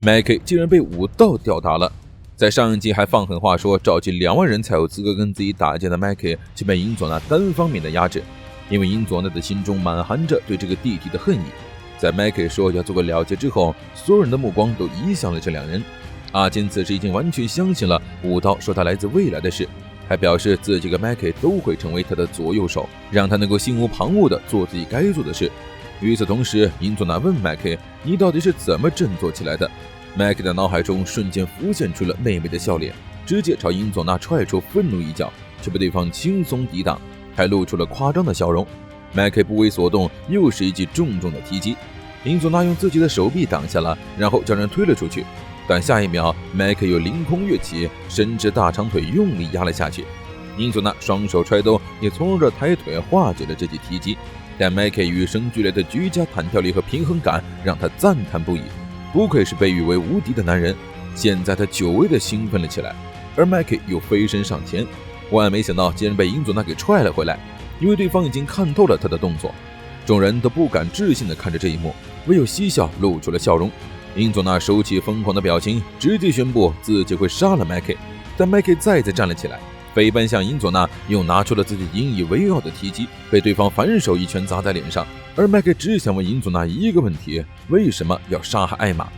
麦 K 竟然被武道吊打了。在上一集还放狠话说召集2万人才有资格跟自己打架的麦 K 却被英佐娜单方面的压制，因为英佐娜的心中满含着对这个弟弟的恨意。在麦 K 说要做个了结之后，所有人的目光都移向了这2人。阿坚此时已经完全相信了武道说他来自未来的事，还表示自己跟麦 K 都会成为他的左右手，让他能够心无旁骛地做自己该做的事。与此同时，英佐娜问麦 K 你到底是怎么振作起来的。麦 K 的脑海中瞬间浮现出了妹妹的笑脸，直接朝英佐娜踹出愤怒一脚，却被对方轻松抵挡，还露出了夸张的笑容。麦 K 不为所动，又是一记重重的踢击，英佐娜用自己的手臂挡下了，然后将人推了出去。但下一秒，麦 K 又凌空跃起，伸直大长腿用力压了下去。英佐娜双手揣兜，也从容着抬腿化解了这记踢击。但麦 K 与生俱来的居家弹跳力和平衡感让他赞叹不已，不愧是被誉为无敌的男人。现在他久违的兴奋了起来，而麦 K 又飞身上前，万没想到竟然被英佐娜给踹了回来，因为对方已经看透了他的动作。众人都不敢置信地看着这一幕，唯有嬉笑露出了笑容。英佐娜收起疯狂的表情，直接宣布自己会杀了麦 K。但麦 K 再次站了起来，飞奔向英佐娜，又拿出了自己引以为傲的踢击，被对方反手一拳砸在脸上。而麦 K 只想问英佐娜一个问题：为什么要杀害艾玛？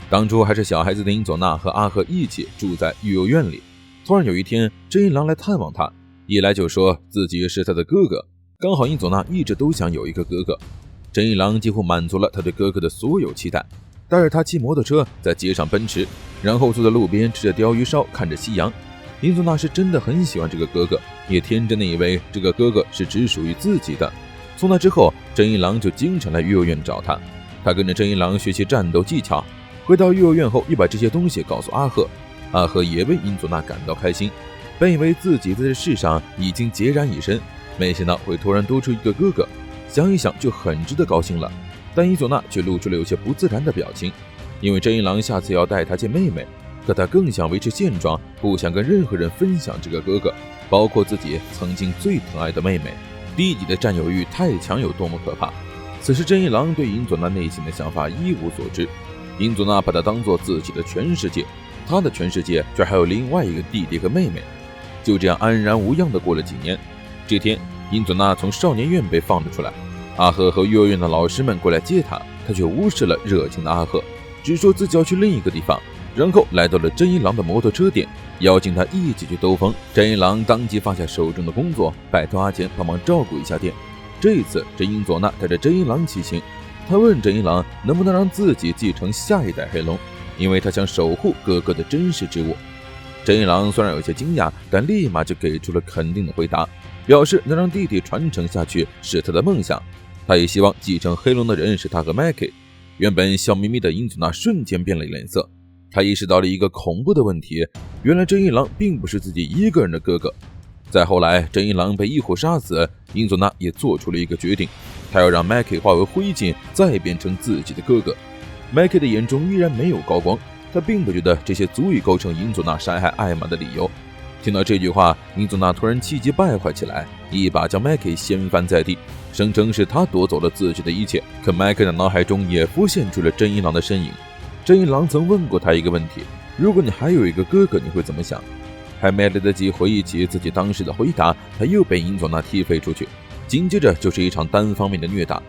当初还是小孩子的英佐娜和阿赫一起住在育幼院里，突然有一天真一郎来探望她，一来就说自己是他的哥哥，刚好英佐娜一直都想有一个哥哥。真一郎几乎满足了他对哥哥的所有期待，带着他骑摩托车在街上奔驰，然后坐在路边吃着鲷鱼烧，看着夕阳。英佐娜是真的很喜欢这个哥哥，也天真的以为这个哥哥是只属于自己的。从那之后，真一郎就经常来育幼院找他，他跟着真一郎学习战斗技巧。回到育幼院后，又把这些东西告诉阿赫，阿赫也为英佐娜感到开心。本以为自己在这世上已经孑然一身，没想到会突然多出一个哥哥，想一想就很值得高兴了。但英佐娜却露出了有些不自然的表情，因为真一郎下次要带她见妹妹，可她更想维持现状，不想跟任何人分享这个哥哥，包括自己曾经最疼爱的妹妹。弟弟的占有欲太强有多么可怕？此时真一郎对英佐娜内心的想法一无所知，英佐娜把他当作自己的全世界，他的全世界却还有另外一个弟弟和妹妹。就这样安然无恙的过了几年。这天，英佐娜从少年院被放了出来，阿赫和幼儿园的老师们过来接他，他却无视了热情的阿赫，只说自己要去另一个地方，然后来到了真一郎的摩托车店，邀请他一起去兜风。真一郎当即放下手中的工作，拜托阿坚帮忙照顾一下店。这一次真英佐娜带着真一郎骑行，他问真一郎能不能让自己继承下一代黑龙，因为他想守护哥哥的真实之物。真一郎虽然有些惊讶，但立马就给出了肯定的回答，表示能让弟弟传承下去是他的梦想，他也希望继承黑龙的人是他和麦 K。 原本笑眯眯的英佐娜瞬间变了脸色，他意识到了一个恐怖的问题，原来真一郎并不是自己一个人的哥哥。再后来真一郎被一虎杀死，英佐娜也做出了一个决定，他要让麦 K 化为灰烬，再变成自己的哥哥。麦 K 的眼中依然没有高光，他并不觉得这些足以构成英佐娜杀害艾玛的理由。听到这句话，英佐娜突然气急败坏起来，一把将麦 K 掀翻在地，声称是他夺走了自己的一切。可麦 K 的脑海中也浮现出了真一郎的身影。真一郎曾问过他一个问题，如果你还有一个哥哥，你会怎么想？还没来得及回忆起自己当时的回答，他又被英佐娜踢飞出去，紧接着就是一场单方面的虐打。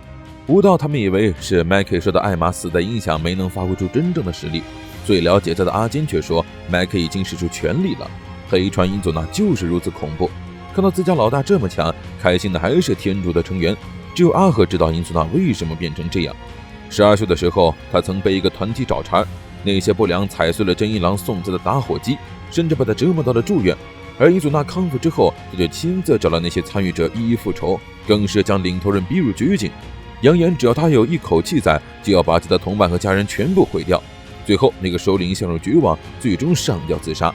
武道他们以为是麦 K 受到艾玛死的影响，没能发挥出真正的实力，最了解他的阿坚却说麦 K 已经使出全力了。黑川英佐娜就是如此恐怖，看到自家老大这么强，开心的还是天竺的成员。只有阿和知道英佐娜为什么变成这样。12岁的时候，他曾被一个团体找茬，那些不良踩碎了真一郎送他的打火机，甚至把他折磨到了住院。而英佐娜康复之后，他就亲自找了那些参与者一一复仇，更是将领头人逼入绝境，扬言只要他有一口气在，就要把他的同伴和家人全部毁掉。最后那个首领陷入绝望，最终上吊自杀。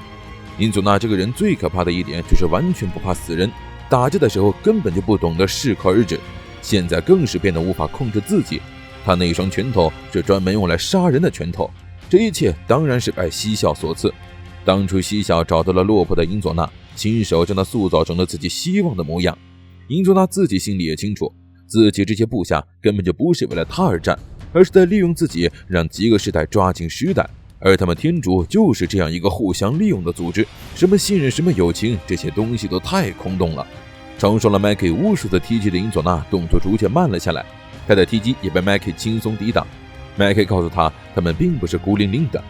英佐娜这个人最可怕的一点就是完全不怕死人，打架的时候根本就不懂得适可而止，现在更是变得无法控制自己。他那一双拳头是专门用来杀人的拳头，这一切当然是拜西校所赐。当初西校找到了落魄的英佐娜，亲手将她塑造成了自己希望的模样。英佐娜自己心里也清楚，自己这些部下根本就不是为了他而战，而是在利用自己，让几个世代抓紧时代。而他们天主就是这样一个互相利用的组织，什么信任，什么友情，这些东西都太空洞了。承受了麦克无数的踢击的英佐娜动作逐渐慢了下来，他的踢击也被麦克轻松抵挡。麦克告诉他，他们并不是孤零零的，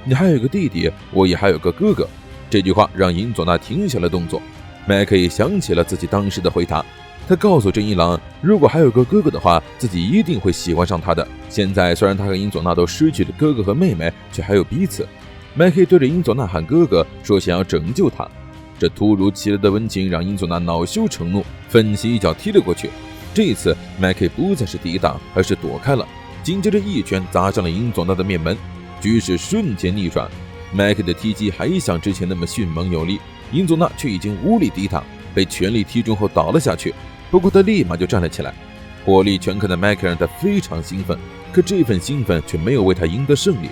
你还有个弟弟，我也还有个哥哥。这句话让英佐娜停下了动作。麦克也想起了自己当时的回答，他告诉真一郎，如果还有个哥哥的话，自己一定会喜欢上他的。现在虽然他和英佐娜都失去了哥哥和妹妹，却还有彼此。麦克对着英佐娜喊哥哥，说想要拯救他。这突如其来的温情让英佐娜恼羞成怒，奋起一脚踢了过去。这一次麦克不再是抵挡，而是躲开了，紧接着一拳砸向了英佐娜的面门，局势瞬间逆转。麦克的踢击还像之前那么迅猛有力，英佐娜却已经无力抵挡，被全力踢中后倒了下去。不过他立马就站了起来，火力全开的麦克让他非常兴奋，可这份兴奋却没有为他赢得胜利。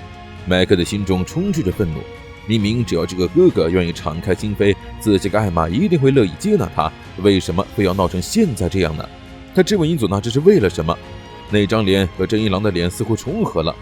麦克的心中充斥着愤怒，明明只要这个哥哥愿意敞开心扉，自己跟艾玛一定会乐意接纳他，为什么非要闹成现在这样呢？他质问英佐娜这是为了什么？那张脸和真一郎的脸似乎重合了。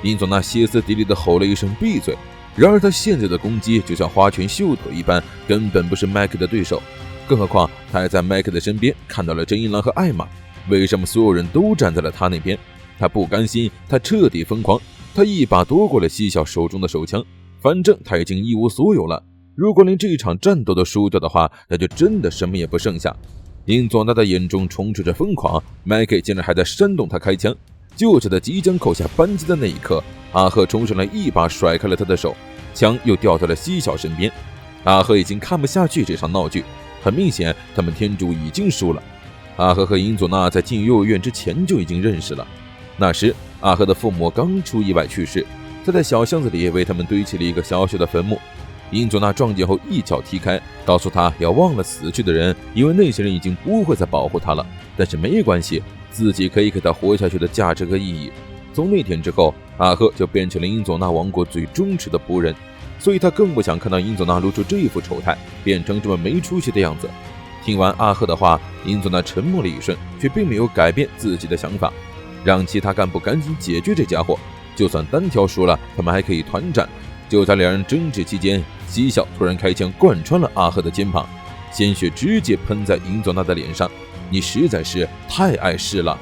英佐娜歇斯底里地吼了一声闭嘴，然而他现在的攻击就像花拳绣腿一般，根本不是麦克的对手。更何况他还在麦克的身边看到了真一郎和艾玛，为什么所有人都站在了他那边？他不甘心，他彻底疯狂，他一把夺过了西晓手中的手枪，反正他已经一无所有了，如果连这一场战斗都输掉的话，那就真的什么也不剩下。英佐娜的眼中充斥着疯狂，麦克竟然还在煽动他开枪。就在他即将扣下扳机的那一刻，阿赫冲上来一把甩开了他的手，枪又掉在了西晓身边。阿赫已经看不下去这场闹剧，很明显他们天主已经输了。阿赫和英佐娜在进幼儿园之前就已经认识了，那时阿赫的父母刚出意外去世，他在小巷子里为他们堆起了一个小小的坟墓。英佐娜撞见后一脚踢开，告诉他要忘了死去的人，因为那些人已经不会再保护他了，但是没关系，自己可以给他活下去的价值和意义。从那天之后，阿赫就变成了英佐娜王国最忠实的仆人，所以他更不想看到英佐娜露出这副丑态，变成这么没出息的样子。听完阿赫的话，英佐娜沉默了一瞬，却并没有改变自己的想法，让其他干部赶紧解决这家伙，就算单挑输了，他们还可以团战。就在两人争执期间，西晓突然开枪贯穿了阿赫的肩膀，鲜血直接喷在英佐娜的脸上。你实在是太碍事了。